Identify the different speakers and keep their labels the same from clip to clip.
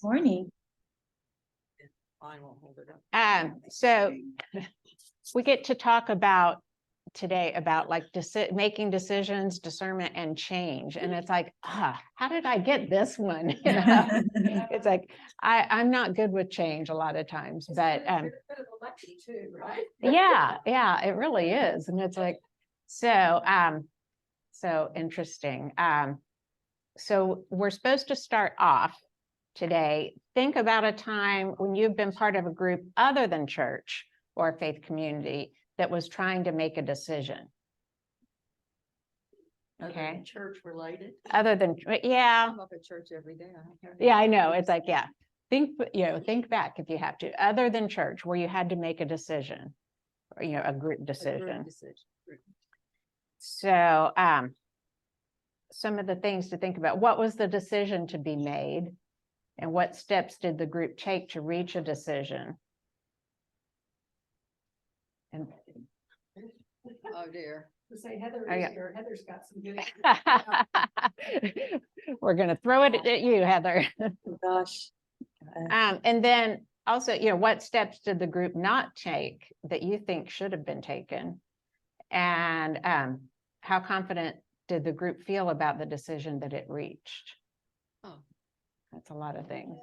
Speaker 1: Morning.
Speaker 2: I won't hold it up.
Speaker 1: So we get to talk about today about like making decisions, discernment, and change. And it's like, how did I get this one? You know, it's like I'm not good with change a lot of times, but
Speaker 2: too, right?
Speaker 1: yeah, it really is. And it's like, so interesting. So we're supposed to start off today. Think about a time when you've been part of a group other than church or a faith community that was trying to make a decision. Okay.
Speaker 2: Church related.
Speaker 1: Other than, yeah.
Speaker 2: I'm up at church every day.
Speaker 1: Yeah, I know. It's like, yeah. Think back if you have to, other than church, where you had to make a decision, or, a group decision. So, some of the things to think about. What was the decision to be made? And what steps did the group take to reach a decision? And
Speaker 2: Oh dear.
Speaker 3: To say Heather
Speaker 1: Oh,
Speaker 3: is
Speaker 1: yeah.
Speaker 3: here. Heather's got some good.
Speaker 1: we're going to throw it at you, Heather. Gosh. And then also, what steps did the group not take that you think should have been taken? And how confident did the group feel about the decision that it reached?
Speaker 2: Oh,
Speaker 1: that's a lot of things.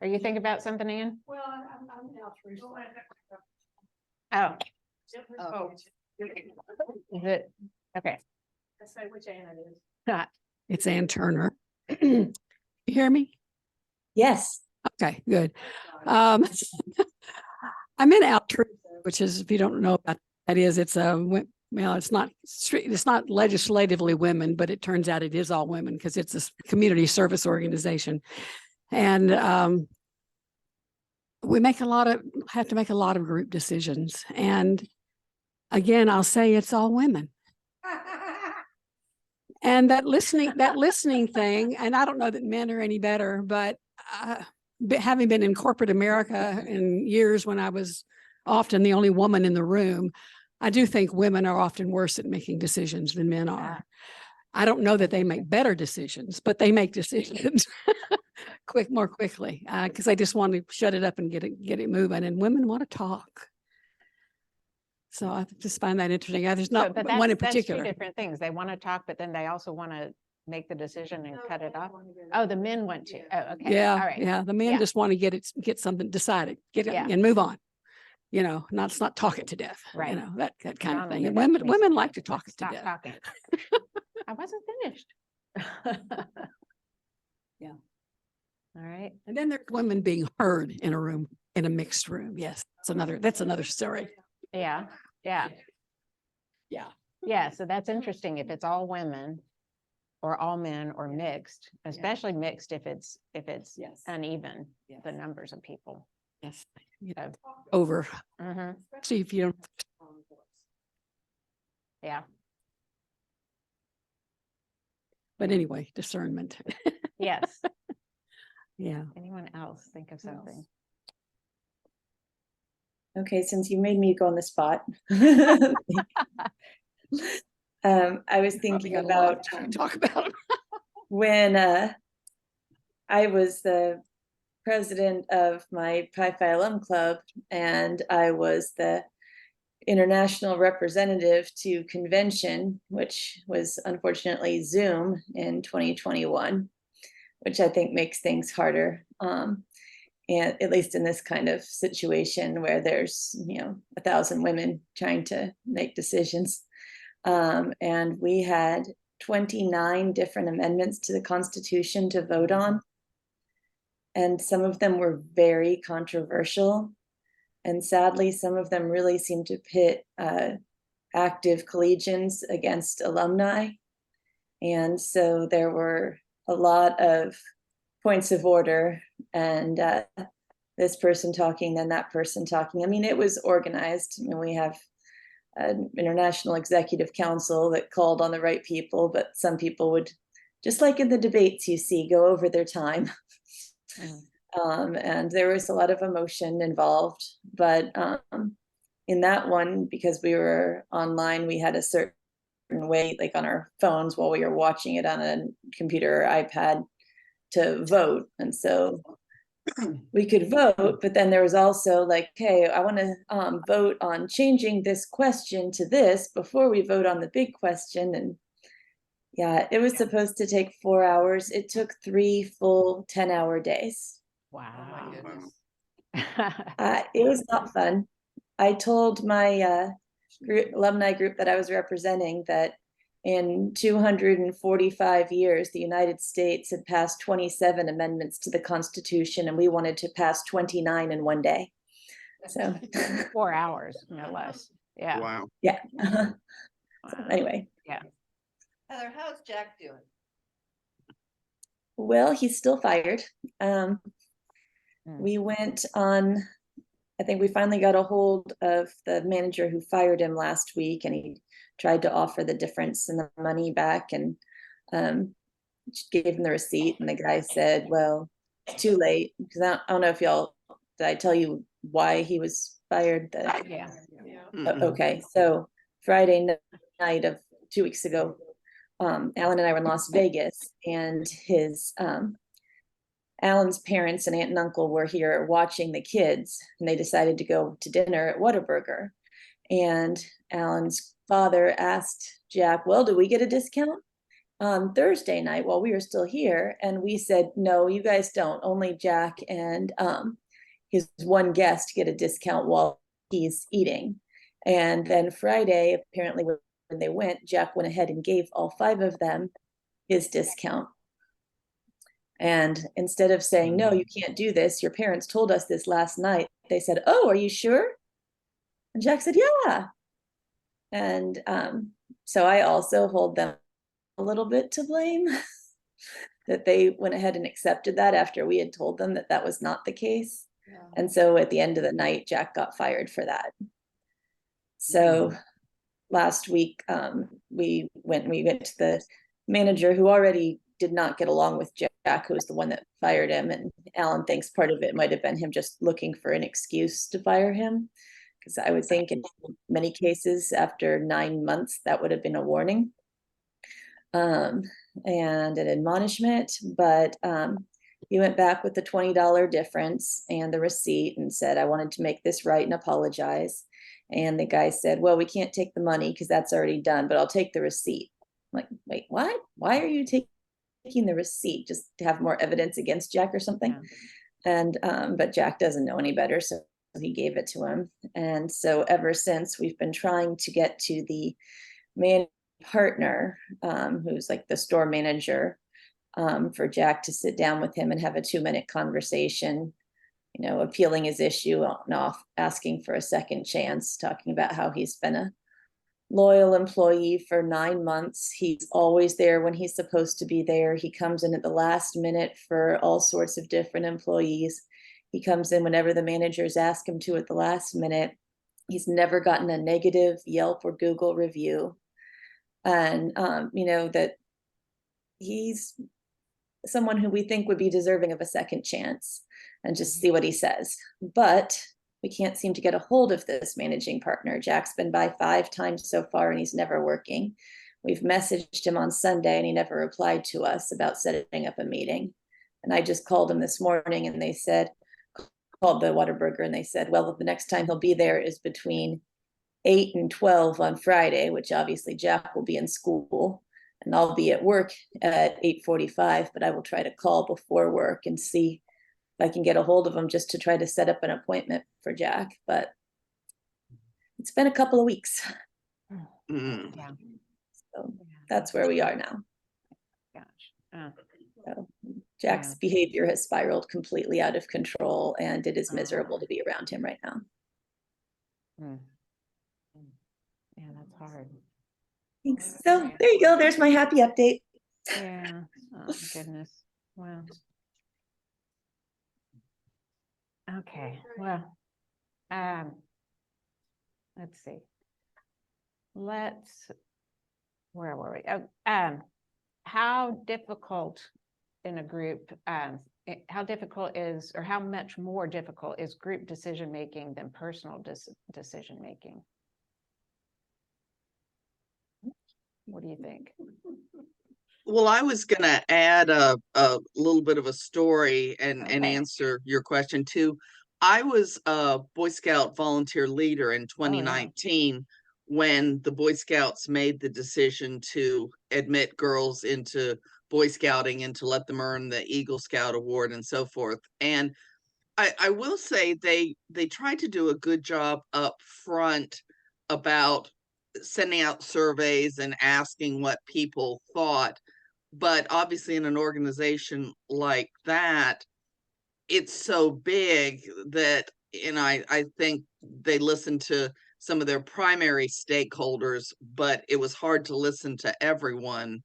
Speaker 1: Are you thinking about something, Ian?
Speaker 3: Well, I'm now through.
Speaker 1: Oh,
Speaker 2: oh.
Speaker 1: is it? Okay.
Speaker 3: Let's say which Ann it is.
Speaker 4: It's Ann Turner. You hear me?
Speaker 1: Yes.
Speaker 4: Okay, good. I'm in Altrusa, which is, if you don't know about that is, it's it's not legislatively women, but it turns out it is all women because it's a community service organization. And we have to make a lot of group decisions. And again, I'll say it's all women. And that listening thing, and I don't know that men are any better, but having been in corporate America in years when I was often the only woman in the room, I do think women are often worse at making decisions than men are. I don't know that they make better decisions, but they make decisions more quickly because they just want to shut it up and get it moving. And women want to talk. So I just find that interesting. There's not one in particular.
Speaker 1: That's two different things. They want to talk, but then they also want to make the decision and cut it off. Oh, the men want to. Oh, okay.
Speaker 4: Yeah.
Speaker 1: All right.
Speaker 4: Yeah. The men just want to get something decided, get it and move on. It's not talk it to death.
Speaker 1: Right.
Speaker 4: That kind of thing. And women like to talk it to death.
Speaker 1: Talking. I wasn't finished.
Speaker 4: Yeah.
Speaker 1: All right.
Speaker 4: And then there's women being heard in a room, in a mixed room. Yes. That's another story.
Speaker 1: Yeah. So that's interesting if it's all women or all men or mixed, especially mixed if it's uneven, the numbers of people.
Speaker 4: Yes. Over.
Speaker 1: Mm-hmm.
Speaker 4: See if you don't.
Speaker 1: Yeah.
Speaker 4: But anyway, discernment.
Speaker 1: Yes.
Speaker 4: Yeah.
Speaker 1: Anyone else think of something?
Speaker 5: Okay, since you made me go on the spot, I was thinking about
Speaker 4: talk about
Speaker 5: when I was the president of my Pi Phi Alum Club, and I was the international representative to convention, which was unfortunately Zoom in 2021, which I think makes things harder. And at least in this kind of situation where there's 1,000 women trying to make decisions, and we had 29 different amendments to the Constitution to vote on, and some of them were very controversial, and sadly some of them really seemed to pit active collegians against alumni, and so there were a lot of points of order and this person talking, then that person talking. I mean, it was organized. I mean, we have an international executive council that called on the right people, but some people would, just like in the debates you see, go over their time. And there was a lot of emotion involved, but in that one, because we were online, we had a certain way, like on our phones while we were watching it on a computer or iPad, to vote. And so we could vote, but then there was also like, hey, I want to vote on changing this question to this before we vote on the big question. And yeah, it was supposed to take 4 hours. It took 3 full 10-hour days.
Speaker 2: Oh, my
Speaker 1: Wow.
Speaker 2: goodness.
Speaker 5: It was not fun. I told my alumni group that I was representing that in 245 years, the United States had passed 27 amendments to the Constitution, and we wanted to pass 29 in one day. So,
Speaker 1: 4 hours, no less. Yeah.
Speaker 6: Wow.
Speaker 5: yeah.
Speaker 1: Wow.
Speaker 5: Anyway,
Speaker 2: Heather, how's Jack doing?
Speaker 5: well, he's still fired.
Speaker 1: Mm.
Speaker 5: We went on, I think we finally got a hold of the manager who fired him last week, and he tried to offer the difference in the money back, and gave him the receipt, and the guy said, well, it's too late, because I don't know if y'all, did I tell you why he was fired?
Speaker 1: Yeah.
Speaker 2: Yeah.
Speaker 5: Okay, so Friday night of 2 weeks ago, Alan and I were in Las Vegas, and Alan's parents and aunt and uncle were here watching the kids, and they decided to go to dinner at Whataburger. And Alan's father asked Jack, well, do we get a discount on Thursday night while we were still here? And we said, no, you guys don't. Only Jack and his one guest get a discount while he's eating. And then Friday, apparently when they went, Jack went ahead and gave all 5 of them his discount. And instead of saying, no, you can't do this, your parents told us this last night, they said, oh, are you sure? And Jack said, yeah. And so I also hold them a little bit to blame that they went ahead and accepted that after we had told them that that was not the case.
Speaker 2: Yeah.
Speaker 5: And so at the end of the night, Jack got fired for that. So last week, we went to the manager, who already did not get along with Jack, who was the one that fired him. And Alan thinks part of it might have been him just looking for an excuse to fire him. Because I would think in many cases, after 9 months, that would have been a warning and an admonishment. But he went back with the $20 difference and the receipt and said, I wanted to make this right and apologize. And the guy said, well, we can't take the money because that's already done, but I'll take the receipt. I'm like, wait, what? Why are you taking the receipt? Just to have more evidence against Jack or something?
Speaker 1: Yeah.
Speaker 5: And but Jack doesn't know any better, so he gave it to him. And so ever since, we've been trying to get to the man partner, who's like the store manager, for Jack to sit down with him and have a 2-minute conversation, you know, appealing his issue and off, asking for a second chance, talking about how he's been a loyal employee for 9 months. He's always there when he's supposed to be there. He comes in at the last minute for all sorts of different employees. He comes in whenever the managers ask him to at the last minute. He's never gotten a negative Yelp or Google review. And, you know, that he's someone who we think would be deserving of a second chance, and just see what he says. But we can't seem to get a hold of this managing partner. Jack's been by 5 times so far, and he's never working. We've messaged him on Sunday, and he never replied to us about setting up a meeting. And I just called him this morning, and they said, called the Whataburger, and they said, well, the next time he'll be there is between 8 and 12 on Friday, which obviously Jack will be in school, and I'll be at work at 8:45, but I will try to call before work and see if I can get a hold of him just to try to set up an appointment for Jack. But it's been a couple of weeks.
Speaker 6: Mm.
Speaker 1: Yeah.
Speaker 5: So that's where we are now.
Speaker 1: Gosh.
Speaker 5: So Jack's behavior has spiraled completely out of control, and it is
Speaker 1: Oh.
Speaker 5: miserable to be around him right now.
Speaker 1: Mm. Yeah, that's hard.
Speaker 5: Thanks. So there you go. There's my happy update.
Speaker 1: Yeah. Oh, goodness. Wow. Okay, well, let's see. Where were we? How difficult in a group, how difficult is, or how much more difficult is group decision-making than personal decision-making? What do you think?
Speaker 6: Well, I was gonna add a little bit of a story and
Speaker 1: Okay.
Speaker 6: answer your question too. I was a Boy Scout volunteer leader in 2019 when the Boy Scouts made the decision to admit girls into Boy Scouting and to let them earn the Eagle Scout Award and so forth. And I will say they tried to do a good job up front about sending out surveys and asking what people thought. But obviously, in an organization like that, it's so big that, and I think they listened to some of their primary stakeholders, but it was hard to listen to everyone.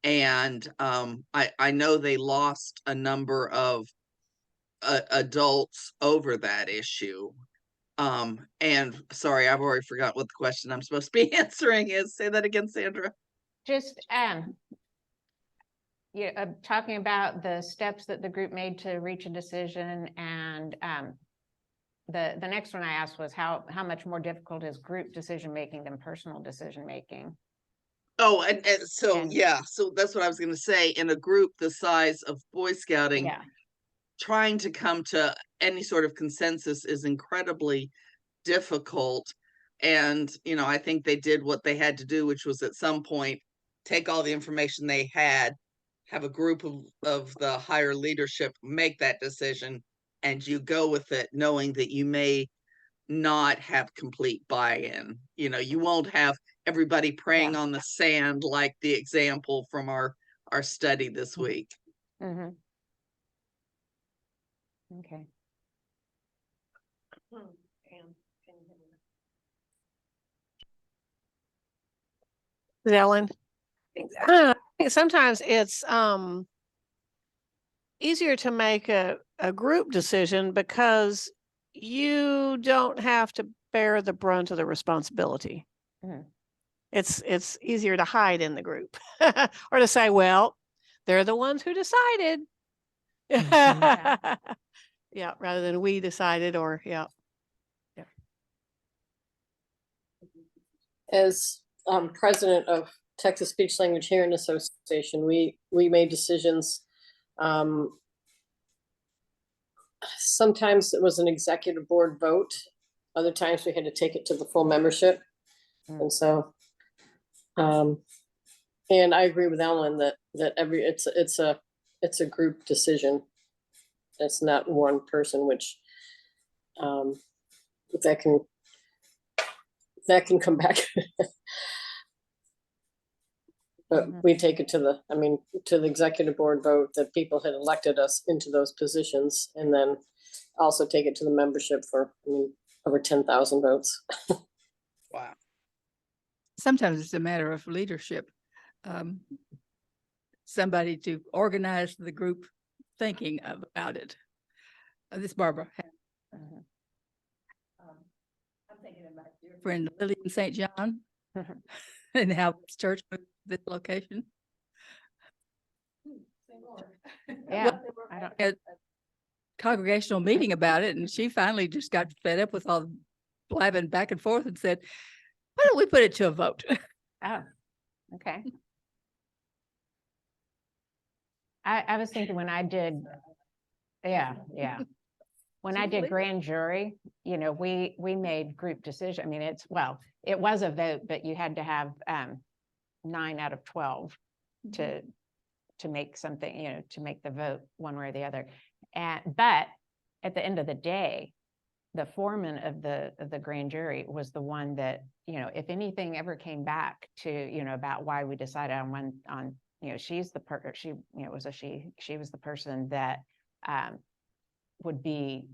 Speaker 6: And I know they lost a number of adults over that issue. And sorry, I've already forgot what the question I'm supposed to be answering is. Say that again, Sandra.
Speaker 1: Just, yeah, talking about the steps that the group made to reach a decision, and the next one I asked was how much more difficult is group decision making than personal decision making?
Speaker 6: Oh, and so
Speaker 1: And-
Speaker 6: yeah, so that's what I was going to say. In a group the size of Boy Scouting,
Speaker 1: Yeah,
Speaker 6: trying to come to any sort of consensus is incredibly difficult. And, I think they did what they had to do, which was at some point take all the information they had, have a group of the higher leadership make that decision, and you go with it knowing that you may not have complete buy-in. You won't have everybody praying
Speaker 1: Yeah.
Speaker 6: on the sand like the example from our study this week.
Speaker 1: mm-hmm. Okay.
Speaker 3: Ellen. Sometimes it's easier to make a group decision because you don't have to bear the brunt of the responsibility.
Speaker 1: Mhm.
Speaker 3: It's easier to hide in the group or to say, well, they're the ones who decided. Yeah, rather than we decided, or yeah.
Speaker 7: As president of Texas Speech Language Hearing Association, we made decisions. Sometimes it was an executive board vote. Other times we had to take it to the full membership.
Speaker 1: Mm.
Speaker 7: And so, and I agree with Ellen that it's a group decision. It's not one person, which that can come back. But
Speaker 1: Mhm.
Speaker 7: we take it to the executive board vote that people had elected us into those positions, and then also take it to the membership for, over 10,000 votes.
Speaker 6: Wow.
Speaker 8: Sometimes it's a matter of leadership. Somebody to organize the group thinking about it. This Barbara.
Speaker 1: Mhm.
Speaker 8: I'm thinking about your friend Lillian St. John
Speaker 1: Mhm.
Speaker 8: and how this church moved to this location.
Speaker 1: Yeah, I don't.
Speaker 8: A congregational meeting about it, and she finally just got fed up with all the blabbing back and forth and said, why don't we put it to a vote?
Speaker 1: Oh, okay. I was thinking when I did, yeah. When I did grand jury, we made group decision. I mean, it was a vote, but you had to have 9 out of 12 to make something, to make the vote one way or the other. But at the end of the day, the foreman of the grand jury was the one that, if anything ever came back to, about why we decided on she's the person, it was a she was the person that would be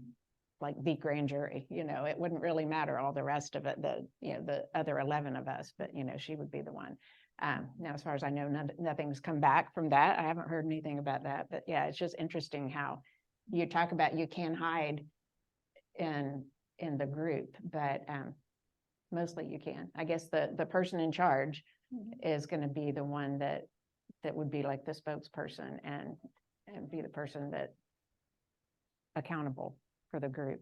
Speaker 1: like the grand jury, it wouldn't really matter all the rest of it, the other 11 of us, but she would be the one. Now, as far as I know, nothing's come back from that. I haven't heard anything about that, but yeah, it's just interesting how you talk about you can hide in the group, but mostly you can. I guess the person in charge is going to be the one that would be like the spokesperson and be the person that accountable for the group.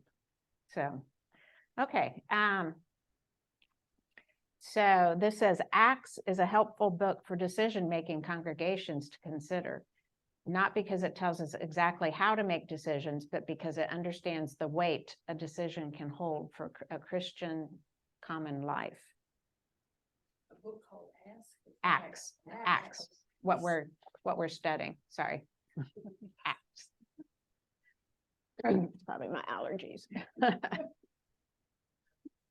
Speaker 1: So, okay. So this says Acts is a helpful book for decision-making congregations to consider, not because it tells us exactly how to make decisions, but because it understands the weight a decision can hold for a Christian common life.
Speaker 2: A book called
Speaker 1: Acts, what we're studying, sorry. Acts. It's probably my allergies.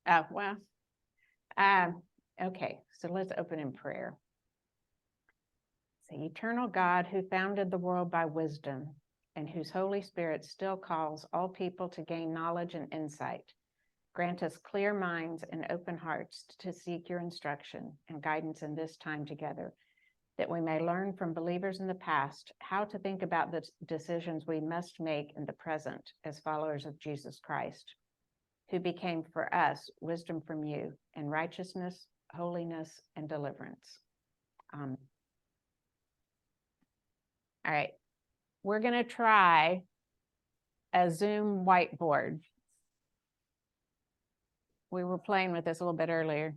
Speaker 1: Oh, well. Okay, so let's open in prayer. The eternal God who founded the world by wisdom and whose Holy Spirit still calls all people to gain knowledge and insight, grant us clear minds and open hearts to seek your instruction and guidance in this time together, that we may learn from believers in the past how to think about the decisions we must make in the present as followers of Jesus Christ, who became for us wisdom from you and righteousness, holiness, and deliverance. All right, we're going to try a Zoom whiteboard. We were playing with this a little bit earlier.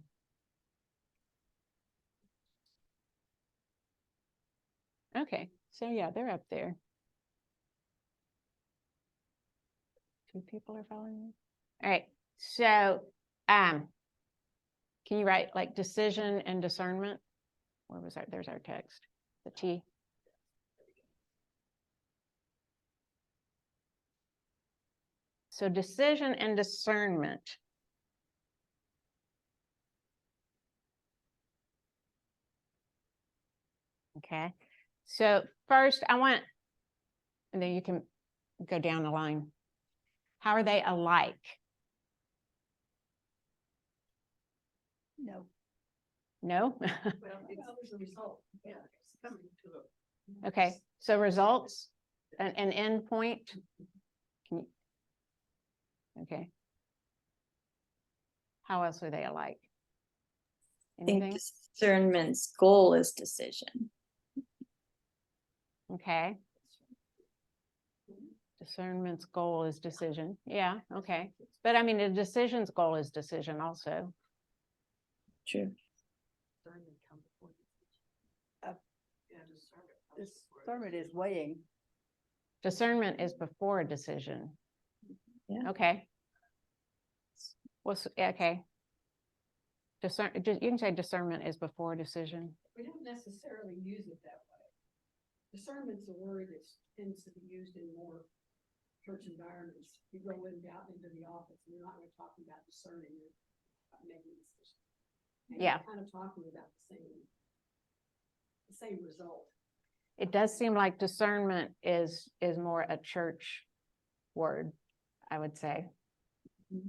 Speaker 1: Okay, so yeah, they're up there. 2 people are following me. All right, so can you write like decision and discernment? Where was our, there's our text, the T. So decision and discernment. Okay, so first I want, and then you can go down the line. How are they alike?
Speaker 2: No.
Speaker 1: No?
Speaker 2: Well, there's a result. Yeah, it's coming to
Speaker 1: Okay, so results, an end point. Can you, okay. How else are they alike?
Speaker 5: I think
Speaker 1: Anything?
Speaker 5: discernment's goal is decision.
Speaker 1: Okay. Discernment's goal is decision. Yeah, okay. But I mean, the decision's goal is decision also.
Speaker 5: True.
Speaker 8: Discernment is weighing.
Speaker 1: Discernment is before a decision.
Speaker 5: Yeah.
Speaker 1: Okay. What's, okay. You can say discernment is before a decision.
Speaker 4: We don't necessarily use it that way. Discernment's a word that tends to be used in more church environments. You go out into the office, and you're not really talking about discerning, you're about making decisions. And
Speaker 1: Yeah.
Speaker 4: you're kind of talking about the same result.
Speaker 1: It does seem like discernment is more a church word, I would say.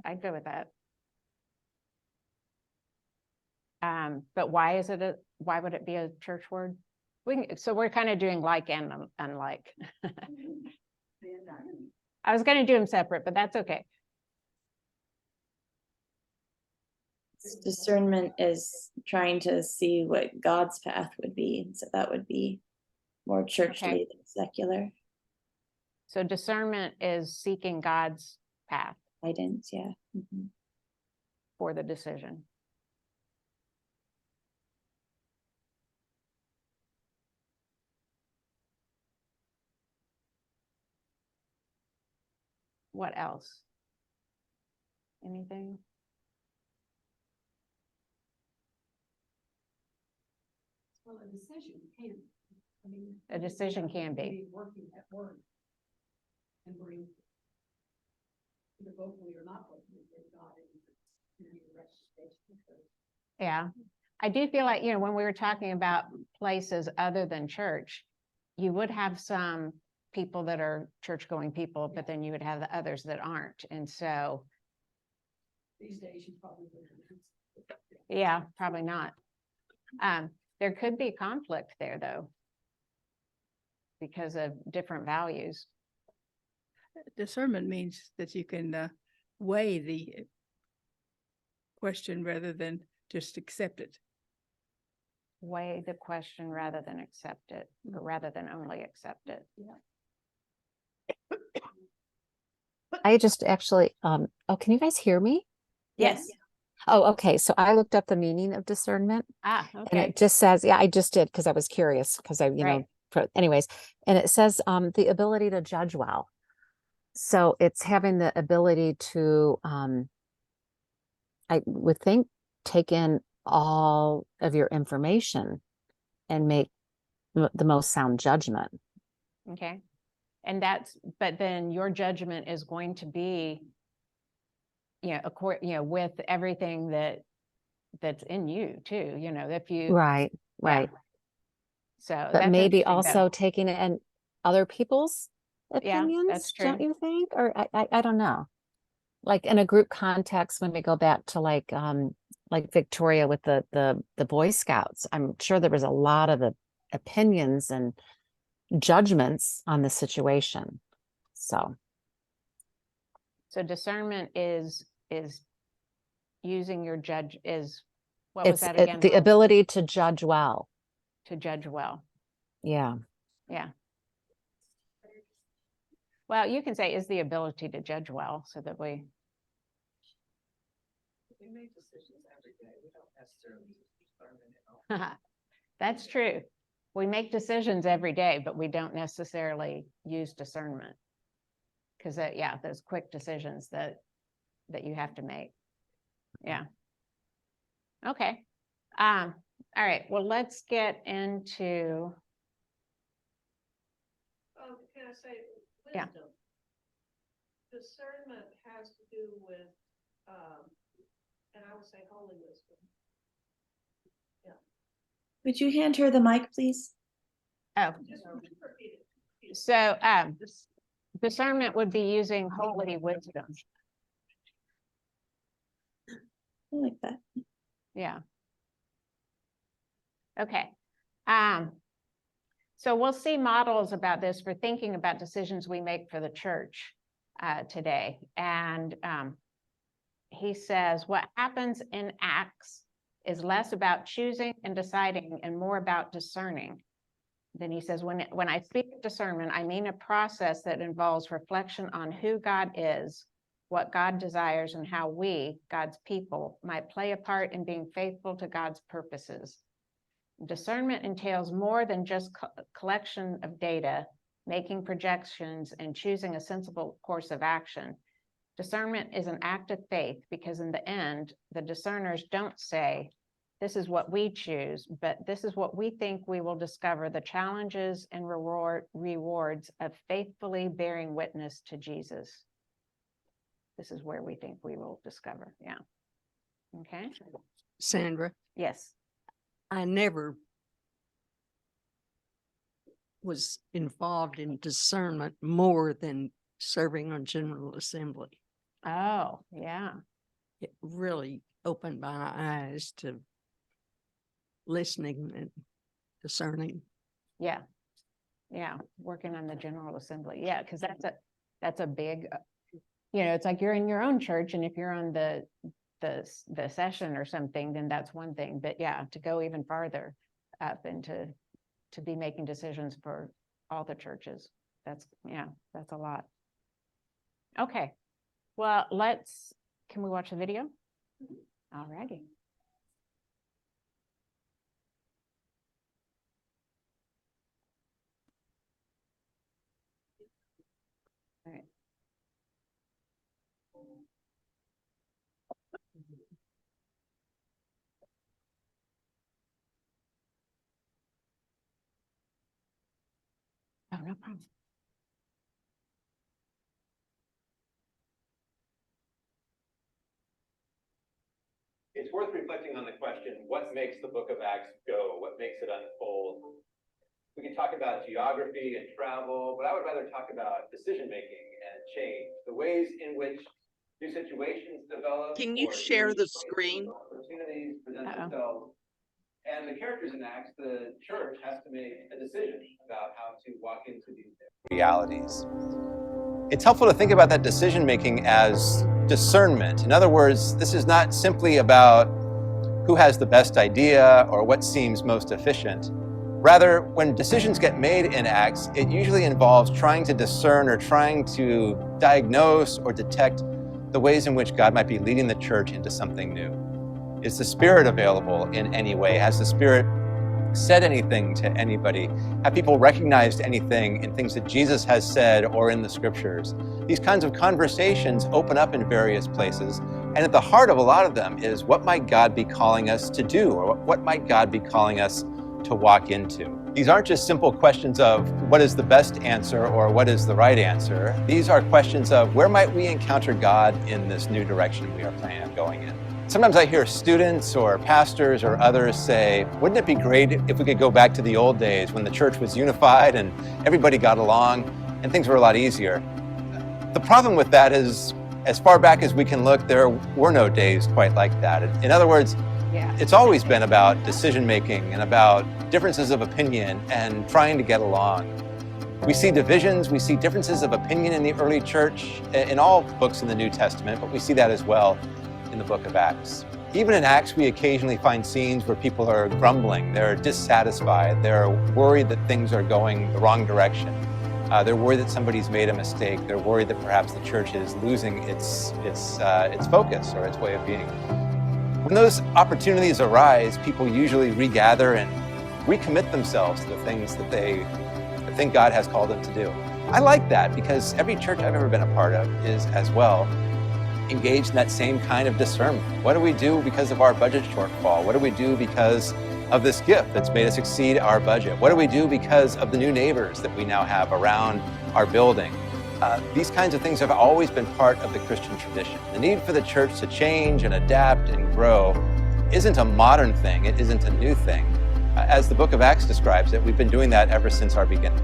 Speaker 1: I'd go with that. But why is it why would it be a church word? So we're kind of doing like and unlike. I was going to do them separate, but that's okay.
Speaker 5: Discernment is trying to see what God's path would be. So that would be more churchly than secular.
Speaker 1: So discernment is seeking God's path
Speaker 5: Guidance, yeah.
Speaker 1: for the decision. What else? Anything?
Speaker 4: Well, a decision can, I mean.
Speaker 1: A decision can be.
Speaker 4: Working at work and bring, either vocally or not vocally, bring God in your reputation.
Speaker 1: Yeah, I do feel like, when we were talking about places other than church, you would have some people that are church-going people, but then you would have the others that aren't. And so,
Speaker 4: These days, you probably wouldn't.
Speaker 1: yeah, probably not. There could be conflict there, though, because of different values.
Speaker 8: Discernment means that you can weigh the question rather than just accept it.
Speaker 1: Weigh the question rather than accept it, or rather than only accept it.
Speaker 9: I just actually, oh, can you guys hear me?
Speaker 5: Yes.
Speaker 9: Oh, okay. So I looked up the meaning of discernment
Speaker 1: Ah,
Speaker 9: and
Speaker 1: okay,
Speaker 9: it just says, yeah, I just did because I was curious because I,
Speaker 1: right.
Speaker 9: anyways, and it says the ability to judge well. So it's having the ability to, I would think, take in all of your information and make the most sound judgment.
Speaker 1: Okay. And but then your judgment is going to be, with everything that's in you too, if you.
Speaker 9: Right,
Speaker 1: Yeah.
Speaker 9: right.
Speaker 1: So
Speaker 9: But
Speaker 1: that's
Speaker 9: maybe
Speaker 1: interesting, though.
Speaker 9: also taking it in other people's
Speaker 1: Yeah,
Speaker 9: opinions,
Speaker 1: that's
Speaker 9: don't
Speaker 1: true.
Speaker 9: you think? Or I don't know. Like in a group context, when we go back to like Victoria with the Boy Scouts, I'm sure there was a lot of opinions and judgments on the situation. So
Speaker 1: discernment is using your what was
Speaker 9: it's
Speaker 1: that again?
Speaker 9: the ability to judge well.
Speaker 1: To judge well.
Speaker 9: Yeah.
Speaker 1: Yeah. Well, you can say is the ability to judge well, so that we
Speaker 2: make decisions every day. We don't necessarily use discernment.
Speaker 1: That's true. We make decisions every day, but we don't necessarily use discernment. Because those quick decisions that you have to make. Yeah. Okay. All right. Well, let's get into.
Speaker 2: Can I say
Speaker 1: Yeah.
Speaker 2: wisdom? Discernment has to do with, and I would say holy wisdom.
Speaker 5: Would you hand her the mic, please?
Speaker 1: Oh,
Speaker 2: Just repeat it.
Speaker 1: so discernment would be using holy wisdom.
Speaker 5: I like that.
Speaker 1: Yeah. Okay. So we'll see models about this for thinking about decisions we make for the church today. And he says, what happens in Acts is less about choosing and deciding and more about discerning. Then he says, when I speak of discernment, I mean a process that involves reflection on who God is, what God desires, and how we, God's people, might play a part in being faithful to God's purposes. Discernment entails more than just collection of data, making projections, and choosing a sensible course of action. Discernment is an act of faith because in the end, the discerners don't say, this is what we choose, but this is what we think we will discover the challenges and rewards of faithfully bearing witness to Jesus. This is where we think we will discover. Yeah. Okay.
Speaker 10: Sandra,
Speaker 1: Yes.
Speaker 10: I never was involved in discernment more than serving on General Assembly.
Speaker 1: Oh, yeah.
Speaker 10: It really opened my eyes to listening and discerning.
Speaker 1: Yeah. Yeah. Working on the General Assembly. Yeah. Because that's a big, it's like you're in your own church, and if you're on the session or something, then that's one thing. But yeah, to go even farther up and to be making decisions for all the churches, that's a lot. Okay. Well, can we watch the video? All righty. All right. Oh, no problem.
Speaker 11: It's worth reflecting on the question, what makes the book of Acts go? What makes it unfold? We can talk about geography and travel, but I would rather talk about decision-making and change, the ways in which new situations develop.
Speaker 6: Can you share the screen?
Speaker 11: Opportunities present themselves. And the characters in Acts, the church has to make a decision about how to walk into these realities. It's helpful to think about that decision-making as discernment. In other words, this is not simply about who has the best idea or what seems most efficient. Rather, when decisions get made in Acts, it usually involves trying to discern or trying to diagnose or detect the ways in which God might be leading the church into something new. Is the Spirit available in any way? Has the Spirit said anything to anybody? Have people recognized anything in things that Jesus has said or in the scriptures? These kinds of conversations open up in various places. And at the heart of a lot of them is, what might God be calling us to do? Or what might God be calling us to walk into? These aren't just simple questions of what is the best answer or what is the right answer. These are questions of where might we encounter God in this new direction we are planning on going in. Sometimes I hear students or pastors or others say, wouldn't it be great if we could go back to the old days when the church was unified and everybody got along and things were a lot easier? The problem with that is, as far back as we can look, there were no days quite like that. In other words, it's always been about decision-making and about differences of opinion and trying to get along. We see divisions, we see differences of opinion in the early church, in all books in the New Testament, but we see that as well in the book of Acts. Even in Acts, we occasionally find scenes where people are grumbling, they're dissatisfied, they're worried that things are going the wrong direction. They're worried that somebody's made a mistake. They're worried that perhaps the church is losing its focus or its way of being. When those opportunities arise, people usually regather and recommit themselves to the things that they think God has called them to do. I like that because every church I've ever been a part of is as well engaged in that same kind of discernment. What do we do because of our budget shortfall? What do we do because of this gift that's made us exceed our budget? What do we do because of the new neighbors that we now have around our building? These kinds of things have always been part of the Christian tradition. The need for the church to change and adapt and grow isn't a modern thing. It isn't a new thing. As the book of Acts describes it, we've been doing that ever since our beginning.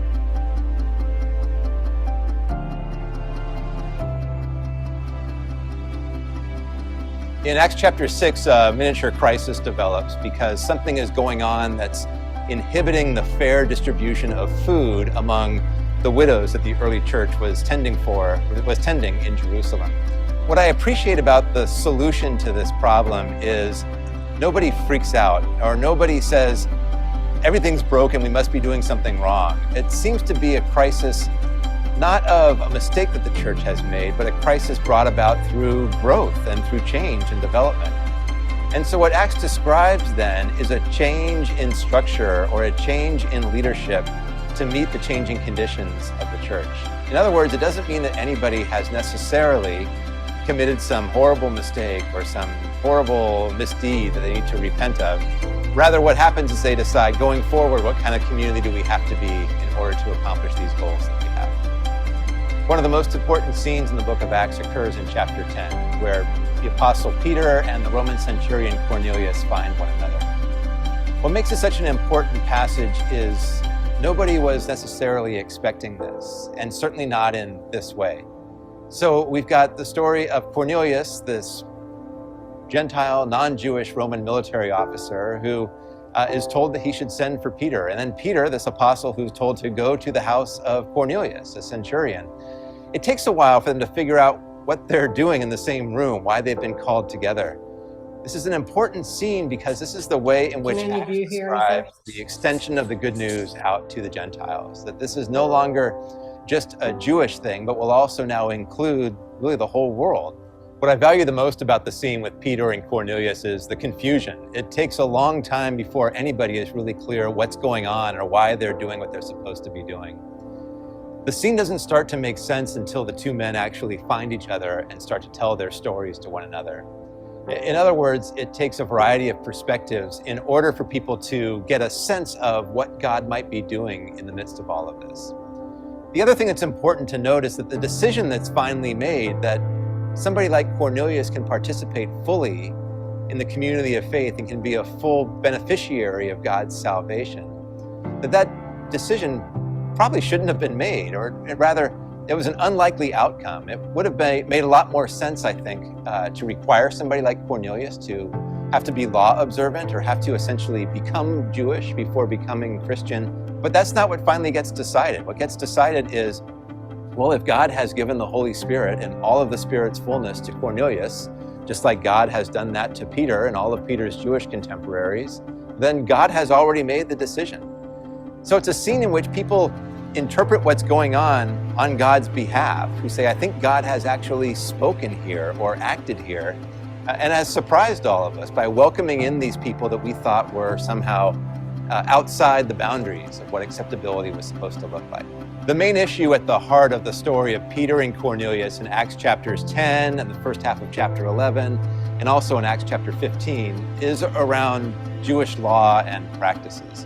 Speaker 11: In Acts chapter 6, a miniature crisis develops because something is going on that's inhibiting the fair distribution of food among the widows that the early church was tending in Jerusalem. What I appreciate about the solution to this problem is nobody freaks out or nobody says, everything's broken, we must be doing something wrong. It seems to be a crisis not of a mistake that the church has made, but a crisis brought about through growth and through change and development. And so what Acts describes then is a change in structure or a change in leadership to meet the changing conditions of the church. In other words, it doesn't mean that anybody has necessarily committed some horrible mistake or some horrible misdeed that they need to repent of. Rather, what happens is they decide, going forward, what kind of community do we have to be in order to accomplish these goals that we have. One of the most important scenes in the book of Acts occurs in chapter 10, where the apostle Peter and the Roman centurion Cornelius find one another. What makes it such an important passage is nobody was necessarily expecting this, and certainly not in this way. So we've got the story of Cornelius, this Gentile, non-Jewish Roman military officer who is told that he should send for Peter. And then Peter, this apostle, who's told to go to the house of Cornelius, a centurion. It takes a while for them to figure out what they're doing in the same room, why they've been called together. This is an important scene because this is the way in which Acts describes the extension of the good news out to the Gentiles, that this is no longer just a Jewish thing, but will also now include really the whole world. What I value the most about the scene with Peter and Cornelius is the confusion. It takes a long time before anybody is really clear what's going on or why they're doing what they're supposed to be doing. The scene doesn't start to make sense until the two men actually find each other and start to tell their stories to one another. In other words, it takes a variety of perspectives in order for people to get a sense of what God might be doing in the midst of all of this. The other thing that's important to note is that the decision that's finally made, that somebody like Cornelius can participate fully in the community of faith and can be a full beneficiary of God's salvation, that decision probably shouldn't have been made, or rather, it was an unlikely outcome. It would have made a lot more sense, I think, to require somebody like Cornelius to have to be law observant or have to essentially become Jewish before becoming Christian. But that's not what finally gets decided. What gets decided is, well, if God has given the Holy Spirit and all of the Spirit's fullness to Cornelius, just like God has done that to Peter and all of Peter's Jewish contemporaries, then God has already made the decision. So it's a scene in which people interpret what's going on God's behalf, who say, I think God has actually spoken here or acted here, and has surprised all of us by welcoming in these people that we thought were somehow outside the boundaries of what acceptability was supposed to look like. The main issue at the heart of the story of Peter and Cornelius in Acts chapters 10 and the first half of chapter 11, and also in Acts chapter 15, is around Jewish law and practices.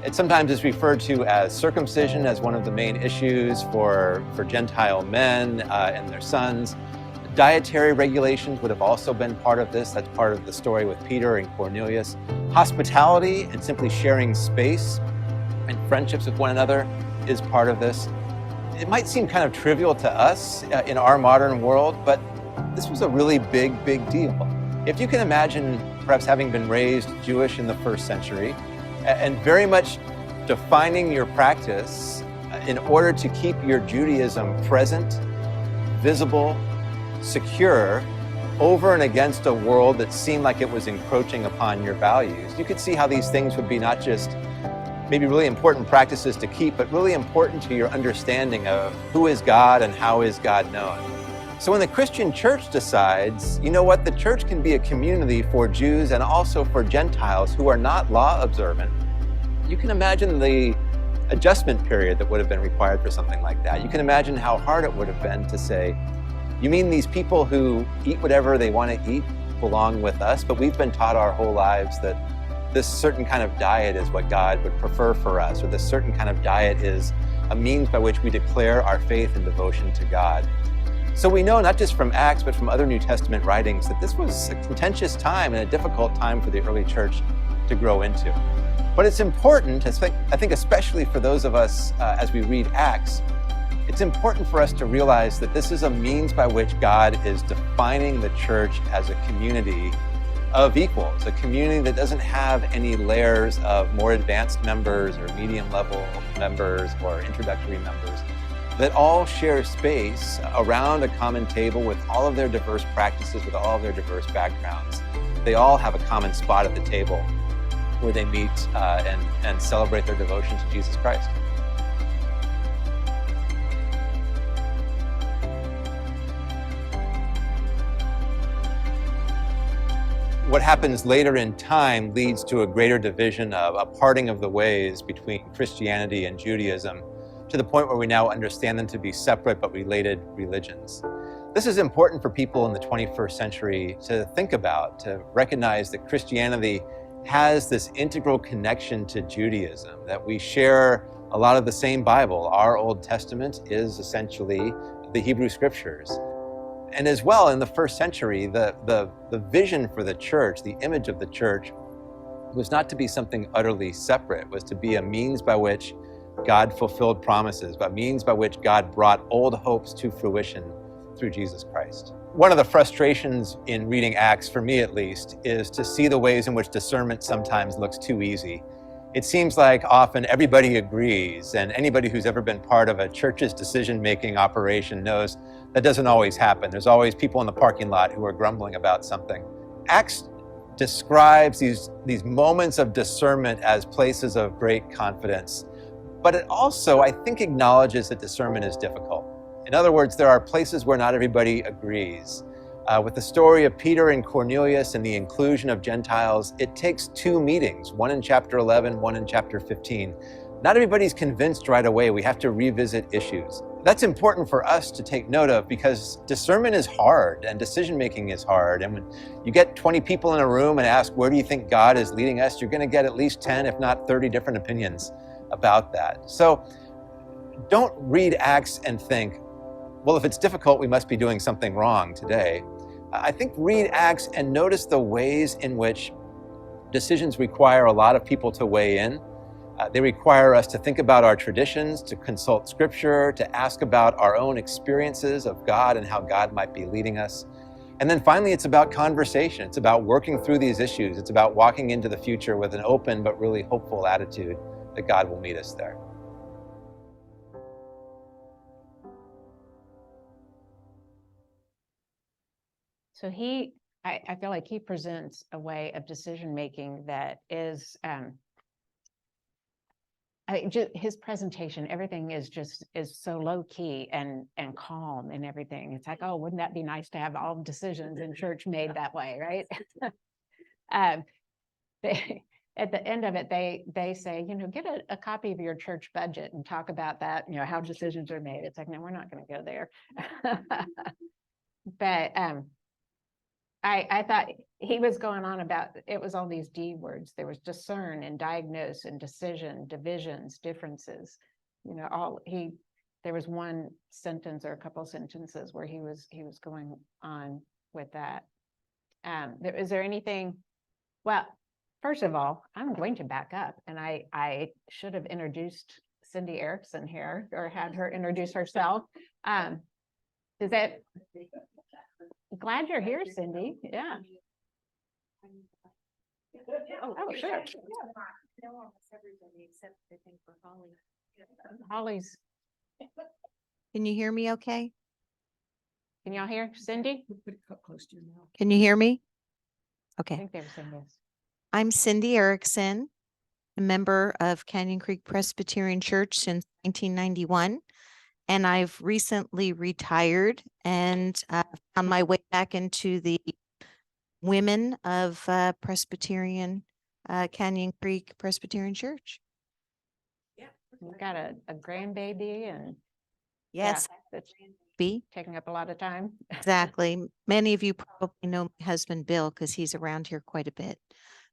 Speaker 11: It sometimes is referred to as circumcision as one of the main issues for Gentile men and their sons. Dietary regulations would have also been part of this. That's part of the story with Peter and Cornelius. Hospitality and simply sharing space and friendships with one another is part of this. It might seem kind of trivial to us in our modern world, but this was a really big deal. If you can imagine perhaps having been raised Jewish in the first century and very much defining your practice in order to keep your Judaism present, visible, secure, over and against a world that seemed like it was encroaching upon your values, you could see how these things would be not just maybe really important practices to keep, but really important to your understanding of who is God and how is God known. So when the Christian church decides, you know what, the church can be a community for Jews and also for Gentiles who are not law observant, you can imagine the adjustment period that would have been required for something like that. You can imagine how hard it would have been to say, you mean these people who eat whatever they want to eat belong with us, but we've been taught our whole lives that this certain kind of diet is what God would prefer for us, or this certain kind of diet is a means by which we declare our faith and devotion to God. So we know not just from Acts, but from other New Testament writings that this was a contentious time and a difficult time for the early church to grow into. But it's important, I think especially for those of us as we read Acts, it's important for us to realize that this is a means by which God is defining the church as a community of equals, a community that doesn't have any layers of more advanced members or medium level members or introductory members, that all share space around a common table with all of their diverse practices, with all of their diverse backgrounds. They all have a common spot at the table where they meet and celebrate their devotion to Jesus Christ. What happens later in time leads to a greater division of a parting of the ways between Christianity and Judaism, to the point where we now understand them to be separate but related religions. This is important for people in the 21st century to think about, to recognize that Christianity has this integral connection to Judaism, that we share a lot of the same Bible. Our Old Testament is essentially the Hebrew Scriptures. And as well, in the first century, the vision for the church, the image of the church, was not to be something utterly separate. It was to be a means by which God fulfilled promises, a means by which God brought old hopes to fruition through Jesus Christ. One of the frustrations in reading Acts, for me at least, is to see the ways in which discernment sometimes looks too easy. It seems like often everybody agrees, and anybody who's ever been part of a church's decision-making operation knows that doesn't always happen. There's always people in the parking lot who are grumbling about something. Acts describes these moments of discernment as places of great confidence, but it also, I think, acknowledges that discernment is difficult. In other words, there are places where not everybody agrees. With the story of Peter and Cornelius and the inclusion of Gentiles, it takes two meetings, one in chapter 11, one in chapter 15. Not everybody's convinced right away. We have to revisit issues. That's important for us to take note of, because discernment is hard and decision-making is hard. And when you get 20 people in a room and ask, where do you think God is leading us? You're going to get at least 10, if not 30 different opinions about that. So don't read Acts and think, well, if it's difficult, we must be doing something wrong today. I think read Acts and notice the ways in which decisions require a lot of people to weigh in. They require us to think about our traditions, to consult Scripture, to ask about our own experiences of God and how God might be leading us. And then finally, it's about conversation. It's about working through these issues. It's about walking into the future with an open but really hopeful attitude that God will meet us there.
Speaker 1: So I feel like he presents a way of decision-making that is his presentation, everything is so low key and calm and everything. It's like, oh, wouldn't that be nice to have all decisions in church made that way, right? At the end of it, they say, get a copy of your church budget and talk about that, how decisions are made. It's like, no, we're not going to go there. But I thought he was going on about, it was all these D words. There was discern and diagnose and decision, divisions, differences, there was one sentence or a couple sentences where he was going on with that. Is there anything, well, first of all, I'm going to back up, and I should have introduced Cindy Erickson here, or had her introduce herself. Is that, glad you're here, Cindy. Yeah. Oh, sure. Holly's.
Speaker 12: Can you hear me okay?
Speaker 1: Can y'all hear Cindy?
Speaker 12: Can you hear me?
Speaker 1: I
Speaker 12: Okay.
Speaker 1: think they were saying this.
Speaker 12: I'm Cindy Erickson, a member of Canyon Creek Presbyterian Church since 1991. And I've recently retired and found my way back into the women of Presbyterian, Canyon Creek Presbyterian Church.
Speaker 1: You've got a grandbaby, and
Speaker 12: Yes,
Speaker 1: that's
Speaker 12: be
Speaker 1: taking up a lot of time.
Speaker 12: exactly. Many of you probably know my husband, Bill, because he's around here quite a bit.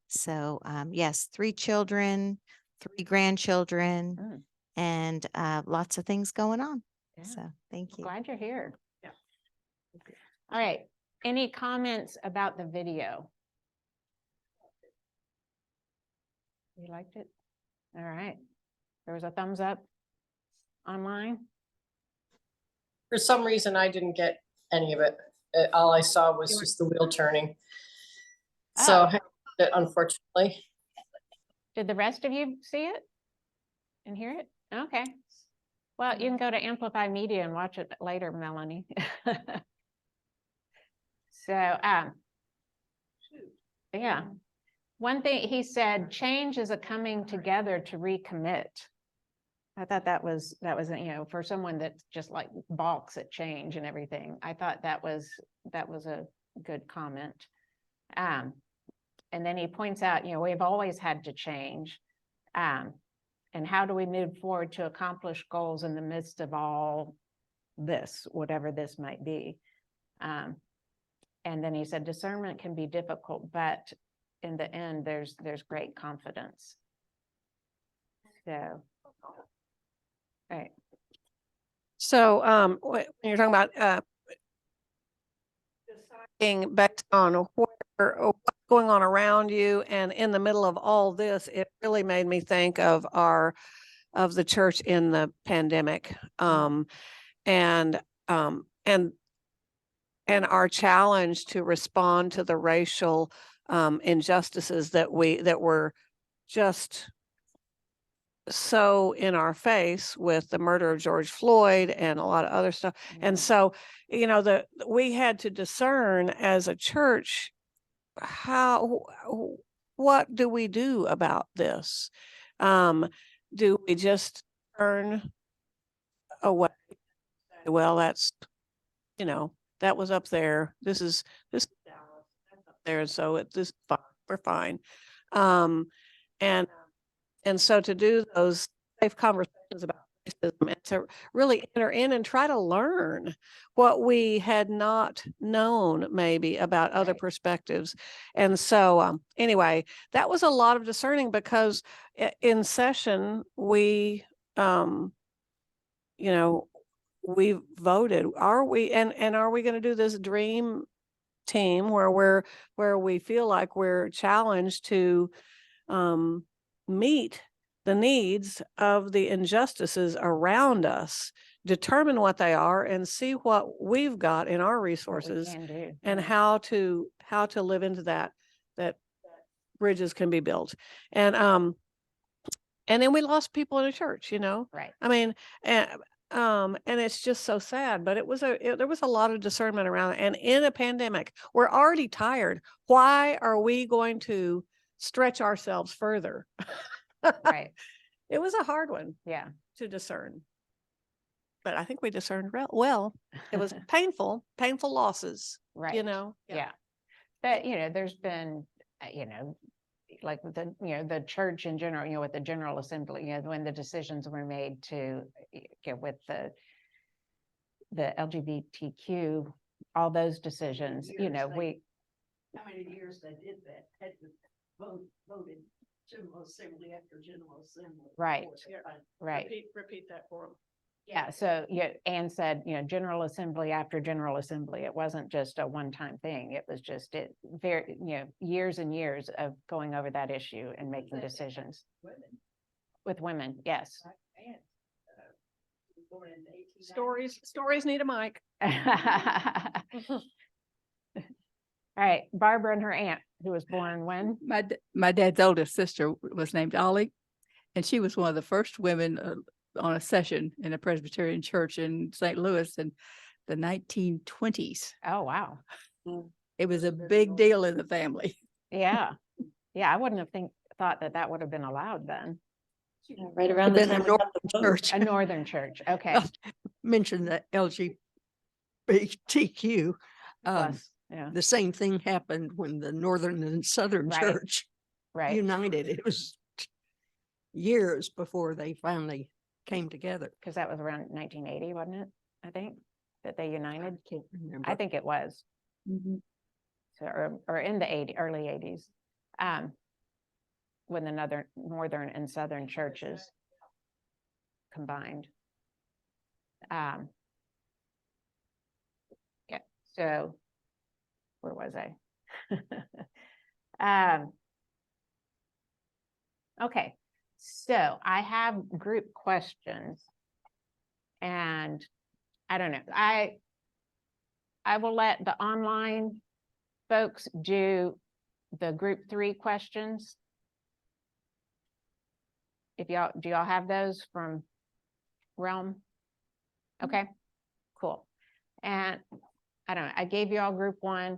Speaker 12: So yes, 3 children, 3 grandchildren, and lots of things going on.
Speaker 1: Yeah.
Speaker 12: So thank you.
Speaker 1: Glad you're here. Yeah. All right. Any comments about the video? You liked it? All right. There was a thumbs up online.
Speaker 7: For some reason, I didn't get any of it. All I saw was just the wheel turning. So, unfortunately.
Speaker 1: Did the rest of you see it and hear it? Okay. Well, you can go to Amplify Media and watch it later, Melanie. So, yeah. One thing he said, change is a coming together to recommit. I thought that was, for someone that just like balks at change and everything, I thought that was a good comment. And then he points out, we've always had to change. And how do we move forward to accomplish goals in the midst of all this, whatever this might be? And then he said, discernment can be difficult, but in the end, there's great confidence. So, right.
Speaker 3: So when you're talking about deciding based on what's going on around you and in the middle of all this, it really made me think of the church in the pandemic, and our challenge to respond to the racial injustices that were just so in our face with the murder of George Floyd and a lot of other stuff. And so, we had to discern as a church, what do we do about this? Do we just turn away? Well, that's, that was up there. This is Dallas, that's up there. So we're fine. And so to do those safe conversations about racism and to really enter in and try to learn what we had not known maybe about other perspectives. And so anyway, that was a lot of discerning, because in session, we voted, are we going to do this dream team where we feel like we're challenged to meet the needs of the injustices around us, determine what they are, and see what we've got in our resources and how to live into that bridges can be built. And then we lost people in the church,
Speaker 1: Right.
Speaker 3: I mean, and it's just so sad, but there was a lot of discernment around it. And in a pandemic, we're already tired. Why are we going to stretch ourselves further?
Speaker 1: Right.
Speaker 3: It was a hard one
Speaker 1: Yeah.
Speaker 3: to discern. But I think we discerned well. It was painful losses,
Speaker 1: Right.
Speaker 3: you know?
Speaker 1: Yeah. But, there's been, like with the church in general, with the General Assembly, when the decisions were made to, with the LGBTQ, all those decisions,
Speaker 2: How many years they did that, had to voted General Assembly after General Assembly.
Speaker 1: Right.
Speaker 2: before it.
Speaker 1: right.
Speaker 7: Repeat that for them.
Speaker 1: Yeah, so Anne said, General Assembly after General Assembly. It wasn't just a one-time thing. It was just very, years and years of going over that issue and making decisions
Speaker 2: Women.
Speaker 1: with women. Yes.
Speaker 2: My aunt, was born in the 1890s.
Speaker 3: Stories need a mic.
Speaker 1: All right, Barbara and her aunt, who was born when?
Speaker 8: My dad's oldest sister was named Ollie, and she was one of the first women on a session in a Presbyterian church in St. Louis in the 1920s.
Speaker 1: Oh, wow.
Speaker 8: It was a big deal in the family.
Speaker 1: Yeah. Yeah, I wouldn't have thought that would have been allowed then.
Speaker 5: Yeah, right around the
Speaker 10: Then a
Speaker 5: time. we got
Speaker 10: Northern
Speaker 5: the vote.
Speaker 10: church
Speaker 1: A northern church. Okay.
Speaker 10: mentioned the LGBTQ.
Speaker 1: Plus, yeah,
Speaker 10: The same thing happened when the Northern and Southern
Speaker 1: Right.
Speaker 10: Church
Speaker 1: right.
Speaker 10: united. It was years before they finally came together.
Speaker 1: Because that was around 1980, wasn't it? I think that they united.
Speaker 10: Can't remember.
Speaker 1: I think it was.
Speaker 5: Mhm.
Speaker 1: So, or in the early 80s. When the northern and southern churches combined. Yeah, so where was I? Okay, so I have group questions. And I don't know, I will let the online folks do the group 3 questions. Do y'all have those from Realm? Okay, cool. And I don't know, I gave y'all group 1.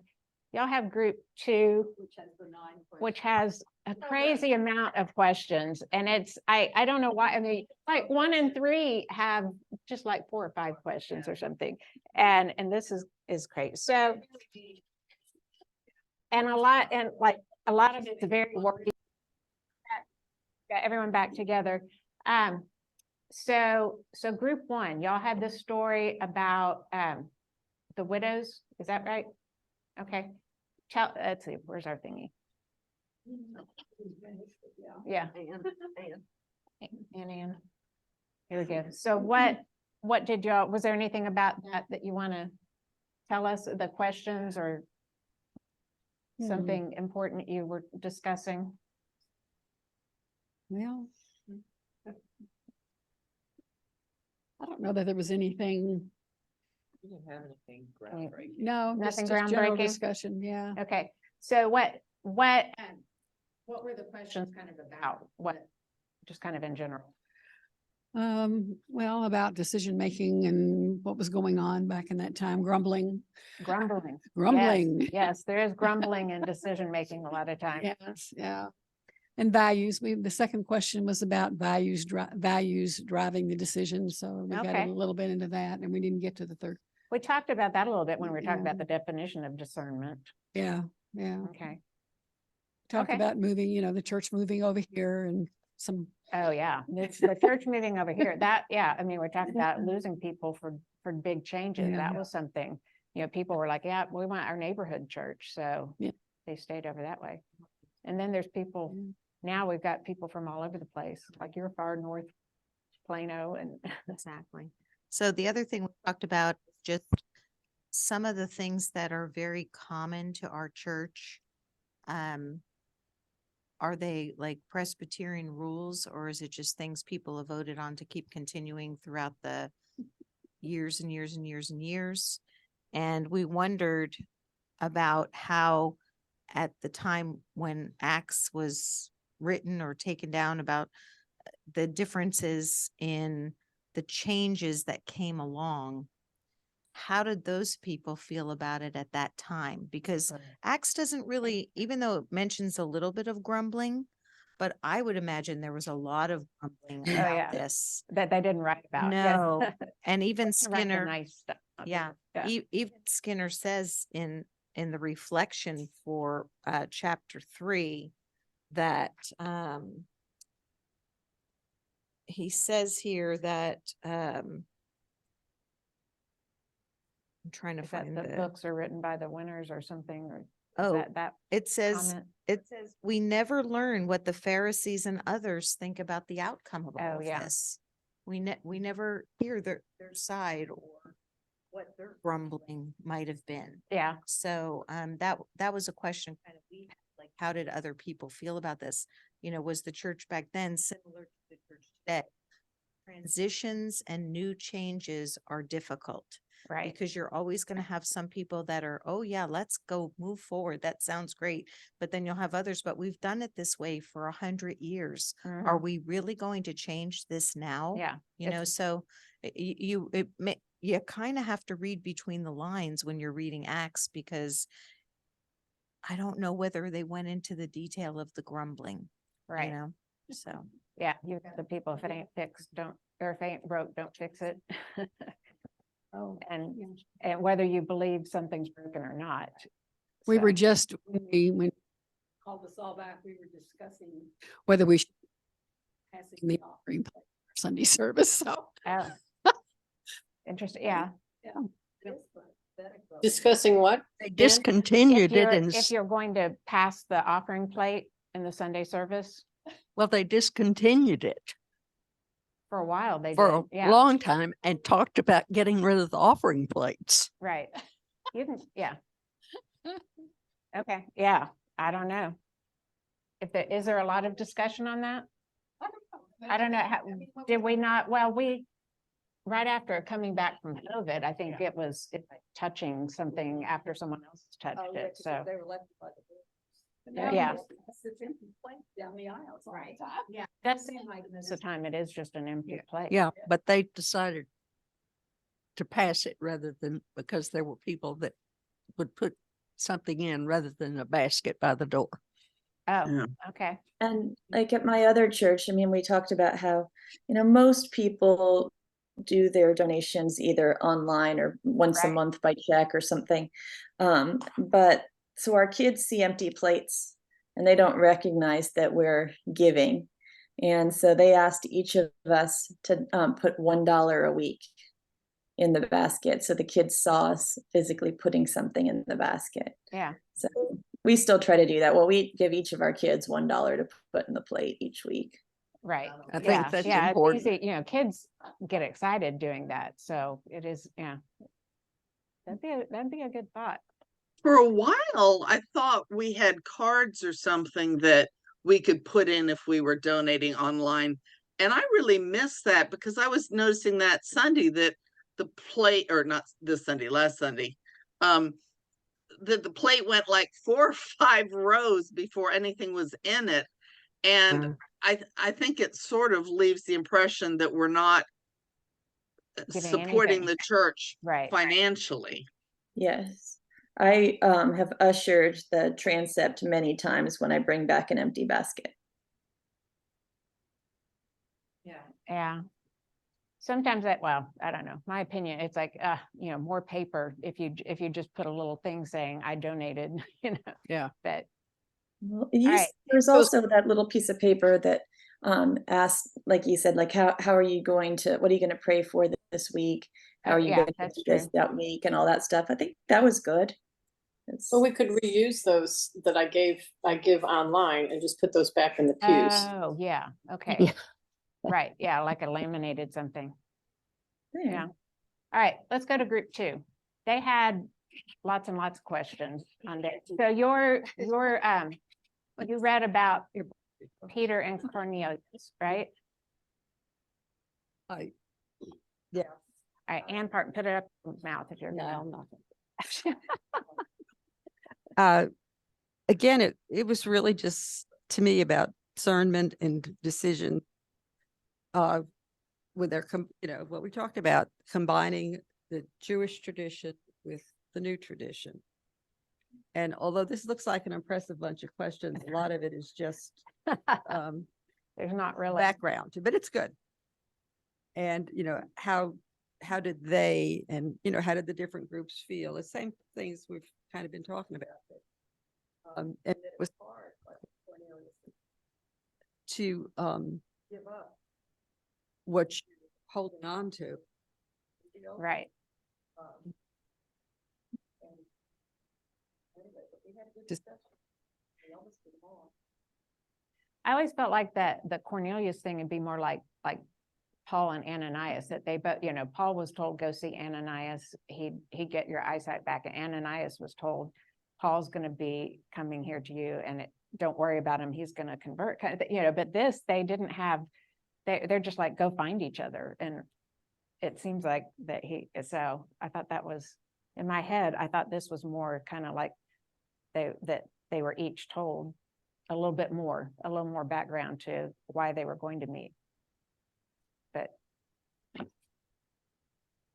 Speaker 1: Y'all have group 2,
Speaker 2: Which has the 9 questions.
Speaker 1: which has a crazy amount of questions. And I don't know why, I mean, like 1 and 3 have just like 4 or 5 questions or something. And this is great. So, and a lot of it's very wordy. Got everyone back together. So group 1, y'all had this story about the widows. Is that right? Okay. Let's see, where's our thingy? Yeah. Ann. Here we go. So what did y'all, was there anything about that you want to tell us, the questions or something important you were discussing?
Speaker 4: Well, I don't know that there was anything,
Speaker 6: We didn't have anything
Speaker 4: no,
Speaker 1: Nothing
Speaker 4: just general
Speaker 1: groundbreaking?
Speaker 4: discussion, yeah.
Speaker 1: Okay, so what were the questions kind of about? Just kind of in general?
Speaker 4: Well, about decision-making and what was going on back in that time, grumbling.
Speaker 1: Grumbling.
Speaker 4: Grumbling.
Speaker 1: Yes, there is grumbling and decision-making a lot of times.
Speaker 4: Yes, yeah. And values. The second question was about values driving the decision. So we got
Speaker 1: Okay.
Speaker 4: a little bit into that and we didn't get to the third.
Speaker 1: We talked about that a little bit when we were talking about
Speaker 4: Yeah.
Speaker 1: the definition of discernment.
Speaker 4: Yeah, yeah.
Speaker 1: Okay.
Speaker 4: Talked
Speaker 1: Okay.
Speaker 4: about moving, the church moving over here and some,
Speaker 1: Oh, yeah. The church moving over here, I mean, we're talking about losing people for big changes.
Speaker 4: Yeah.
Speaker 1: That was something, people were like, yeah, we want our neighborhood church. So
Speaker 4: Yeah.
Speaker 1: they stayed over that way. And then there's people, now we've got people from all over the place, like you're far north, Plano and.
Speaker 12: Exactly. So the other thing we talked about, just some of the things that are very common to our church. Are they like Presbyterian rules, or is it just things people have voted on to keep continuing throughout the years and years and years and years? And we wondered about how at the time when Acts was written or taken down, about the differences in the changes that came along. How did those people feel about it at that time? Because Acts doesn't really, even though it mentions a little bit of grumbling, but I would imagine there was a lot of grumbling
Speaker 1: yeah.
Speaker 12: about this.
Speaker 1: That they didn't write about. yes.
Speaker 12: No, and even
Speaker 1: Write the
Speaker 12: Skinner,
Speaker 1: nice stuff.
Speaker 12: yeah, even Skinner says in the reflection for chapter 3 that he says here that I'm trying to
Speaker 1: Is that
Speaker 12: find
Speaker 1: the
Speaker 12: the
Speaker 1: books are written by the winners or something, or is
Speaker 12: oh
Speaker 1: that
Speaker 12: it says
Speaker 1: comment?
Speaker 12: it says we never learn what the Pharisees and others think about the outcome of all
Speaker 1: Oh,
Speaker 12: of
Speaker 1: yeah.
Speaker 12: this. We never hear their side or what their grumbling might have been.
Speaker 1: Yeah,
Speaker 12: So that was a question kind of we had, like, how did other people feel about this? You know, was the church back then similar to the church today? Transitions and new changes are difficult
Speaker 1: right.
Speaker 12: because you're always going to have some people that are, oh yeah, let's go move forward. That sounds great. But then you'll have others, but we've done it this way for 100 years. Are
Speaker 1: Mhm.
Speaker 12: we really going to change this now?
Speaker 1: Yeah,
Speaker 12: You know, so you kind of have to read between the lines when you're reading Acts, because I don't know whether they went into the detail of the grumbling,
Speaker 1: right.
Speaker 12: you know, so.
Speaker 1: Yeah, you got the people, if it ain't fixed, don't, or if it ain't broke, don't fix it.
Speaker 4: Oh,
Speaker 1: And whether you believe something's broken or not.
Speaker 4: we
Speaker 1: So,
Speaker 4: were just, when we called us all back, we were discussing whether we should passing the offering plate for Sunday service, so.
Speaker 1: oh. Interesting, yeah.
Speaker 7: Discussing what?
Speaker 10: They
Speaker 7: Dan?
Speaker 10: discontinued it and,
Speaker 1: If you're going to pass the offering plate in the Sunday service,
Speaker 10: well, they discontinued it
Speaker 1: for a while, they
Speaker 10: for
Speaker 1: did,
Speaker 10: a
Speaker 1: yeah,
Speaker 10: long time and talked about getting rid of the offering plates.
Speaker 1: right. You can, yeah. Okay, yeah, I don't know. Is there a lot of discussion on that? I don't know, did we not, well, right after coming back from COVID, I think it was touching something after someone else touched it, so. Yeah.
Speaker 4: Down the aisles all the time.
Speaker 1: Yeah. That's most of the time, it is just an empty plate.
Speaker 10: Yeah, but they decided to pass it rather than, because there were people that would put something in rather than a basket by the door.
Speaker 1: Oh,
Speaker 6: Yeah.
Speaker 1: okay,
Speaker 5: And like at my other church, I mean, we talked about how, most people do their donations either online or once a
Speaker 1: Right.
Speaker 5: month by check or something. But so our kids see empty plates and they don't recognize that we're giving. And so they asked each of us to put $1 a week in the basket. So the kids saw us physically putting something in the basket.
Speaker 1: yeah,
Speaker 5: So we still try to do that. Well, we give each of our kids $1 to put in the plate each week.
Speaker 1: right.
Speaker 10: I think
Speaker 1: Yeah,
Speaker 10: that's
Speaker 1: yeah, it's
Speaker 10: important.
Speaker 1: easy, kids get excited doing that, so it is, yeah. That'd be a good thought.
Speaker 6: For a while, I thought we had cards or something that we could put in if we were donating online. And I really missed that because I was noticing that Sunday that the plate, or not this Sunday, last Sunday, that the plate went like 4 or 5 rows before anything was in it. And I think it sort of leaves the impression that we're not
Speaker 1: Giving
Speaker 6: supporting
Speaker 1: anything.
Speaker 6: the church
Speaker 1: Right.
Speaker 5: Yes.
Speaker 6: financially.
Speaker 5: I have ushered the transept many times when I bring back an empty basket.
Speaker 1: Yeah. Sometimes well, I don't know, my opinion, it's like, more paper if you just put a little thing saying I donated,
Speaker 10: Yeah.
Speaker 1: but
Speaker 5: Well,
Speaker 1: right.
Speaker 5: there's also that little piece of paper that asks, like you said, like what are you going to pray for this week? How are you
Speaker 1: yeah,
Speaker 5: going to
Speaker 1: that's
Speaker 5: do this
Speaker 1: true.
Speaker 5: that week and all that stuff? I think that was good.
Speaker 7: Well, we could reuse those that I give online and just put those back in the pews.
Speaker 1: Oh, yeah, okay.
Speaker 9: Yeah.
Speaker 1: Right, yeah, like a laminated something.
Speaker 5: There.
Speaker 1: Yeah. All right, let's go to group 2. They had lots and lots of questions on that. So you read about Peter and Cornelius, right?
Speaker 10: I,
Speaker 1: All right, Ann Park, put it up in your mouth if you're.
Speaker 10: No,
Speaker 1: I'm not.
Speaker 13: Again, it was really just to me about discernment and decision. With their, what we talked about, combining the Jewish tradition with the new tradition. And although this looks like an impressive bunch of questions, a lot of it is just
Speaker 1: There's not really.
Speaker 13: background, but it's good. And, how did they, and, how did the different groups feel? The same things we've kind of been talking about. And it was hard like, to give up what you're holding on to.
Speaker 1: Right. I always felt like that the Cornelius thing would be more like Paul and Ananias, that they both, Paul was told, go see Ananias, he'd get your eyesight back. And Ananias was told, Paul's going to be coming here to you, and don't worry about him, he's going to convert, kind of thing, but this, they didn't have, they're just like, go find each other. And it seems like that so I thought that was, in my head, I thought this was more kind of like that they were each told a little more background to why they were going to meet. But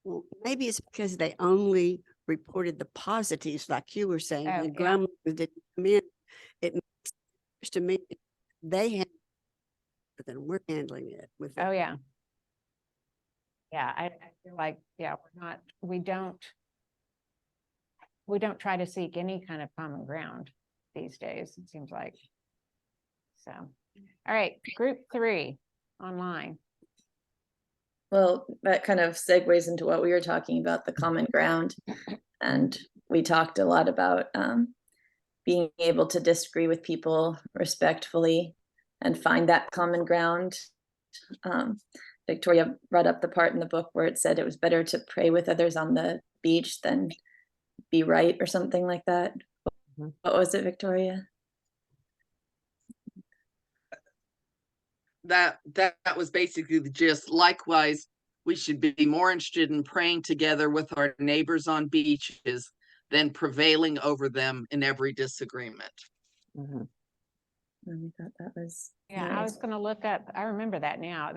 Speaker 10: Well, maybe it's because they only reported the positives, like you were saying.
Speaker 1: Oh,
Speaker 10: The
Speaker 1: yeah.
Speaker 10: grandmother didn't come in. It makes sense to me they had than we're handling it with.
Speaker 1: oh yeah. Yeah, I feel like, we don't try to seek any kind of common ground these days, it seems like. So, all right, group 3 online.
Speaker 5: Well, that kind of segues into what we were talking about, the common ground. And we talked a lot about being able to disagree with people respectfully and find that common ground. Victoria brought up the part in the book where it said it was better to pray with others on the beach than be right or something like that.
Speaker 1: Mm-hmm.
Speaker 5: What was it, Victoria?
Speaker 6: That was basically the gist. Likewise, we should be more interested in praying together with our neighbors on beaches than prevailing over them in every disagreement.
Speaker 1: Mm-hmm.
Speaker 5: I thought that was
Speaker 1: I was going to look up, I remember that now.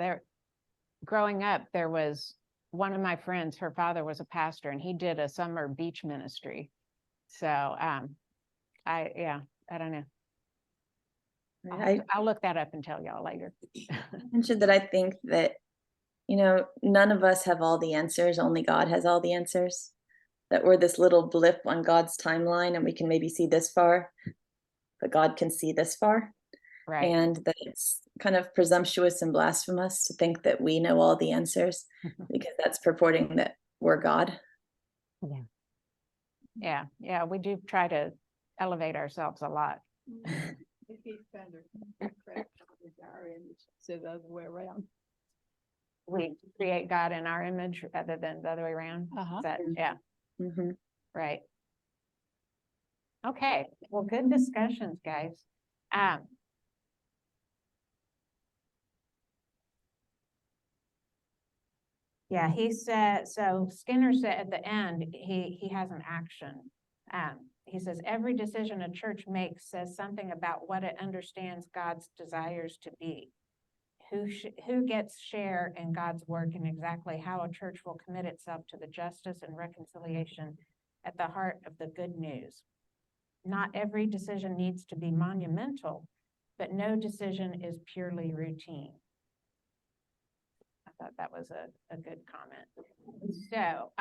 Speaker 1: Growing up, there was one of my friends, her father was a pastor, and he did a summer beach ministry. So I don't know. I'll look that up and tell y'all later.
Speaker 5: mentioned that I think that, none of us have all the answers, only God has all the answers. That we're this little blip on God's timeline, and we can maybe see this far, but God can see this far.
Speaker 1: Right.
Speaker 5: And that it's kind of presumptuous and blasphemous to think that we know all the answers, because that's purporting that we're God.
Speaker 1: Yeah, we do try to elevate ourselves a lot.
Speaker 8: So the other way around.
Speaker 1: We create God in our image rather than the other way around.
Speaker 5: Mm-hmm.
Speaker 1: Right. Okay, well, good discussions, guys. Yeah, he said, so Skinner said at the end, he has an action. He says, every decision a church makes says something about what it understands God's desires to be. Who gets share in God's work, and exactly how a church will commit itself to the justice and reconciliation at the heart of the good news. Not every decision needs to be monumental, but no decision is purely routine. I thought that was a good comment. So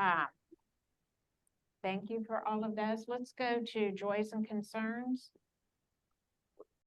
Speaker 1: thank you for all of those. Let's go to joys and concerns.